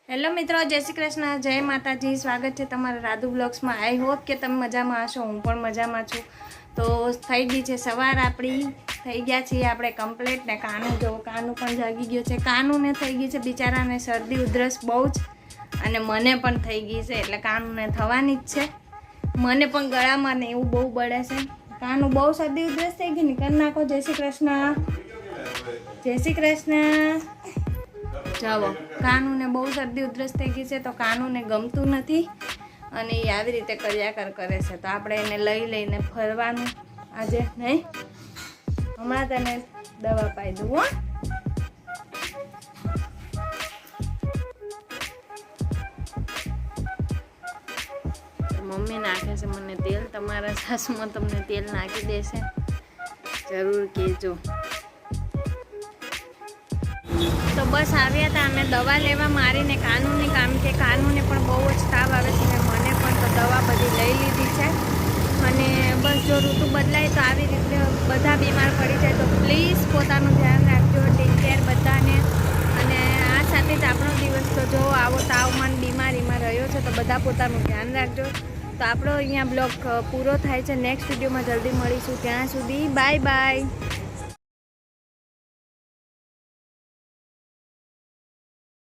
Hello મિત્રો, જય શ્રી કૃષ્ણ, જય માતાજી. સ્વાગત છે તમારા રાધુ બ્લોગ્સમાં. આઈ હોપ કે તમે મજામાં હશો. હું પણ મજામાં છું. તો થઈ ગઈ છે સવાર, આપણી થઈ ગયા છીએ આપણે કમ્પ્લીટ. ને કાનું જો, કાનું પણ જાગી ગયો છે. કાનુને થઈ ગઈ છે બિચારાને શરદી ઉધરસ બહુ જ, અને મને પણ થઈ ગઈ છે. એટલે કાનુને થવાની જ છે. મને પણ ગળામાં ને એવું બહુ બળે છે. કાનું બહુ શરદી ઉધરસ થઈ ગઈ ને. કરી નાખો. જય શ્રી કૃષ્ણ, જય શ્રી કૃષ્ણ. જાઓ, કાનુને બહુ શરદી ઉધરસ થઈ ગઈ છે, તો કાનુને ગમતું નથી અને એ આવી રીતે કર્યા કરે છે. તો આપણે એને લઈને ફરવાનું આજે નહીં. હમણાં તને દવા પાઈ દઉં. હો, મમ્મી નાખે છે મને તેલ. તમારા સાસુમાં તમને તેલ નાખી દેશે, જરૂર કહેજો. તો બસ આવ્યા હતા અમે દવા લેવા મારીને કાનુને, કામ કે કાનુને પણ બહુ જ તાવ આવે છે ને મને પણ. તો દવા બધી લઈ લીધી છે. અને બસ જો ઋતુ બદલાય તો આવી રીતે બધા બીમાર પડી જાય. તો પ્લીઝ પોતાનું ધ્યાન રાખજો. ટેક કેર બધાને. અને આ સાથે જ આપણો દિવસ તો જો આવો તાવમાન બીમારીમાં રહ્યો છે, તો બધા પોતાનું ધ્યાન રાખજો. તો આપણો અહીંયા બ્લોગ પૂરો થાય છે. નેક્સ્ટ વિડીયોમાં જલ્દી મળીશું. ત્યાં સુધી બાય બાય.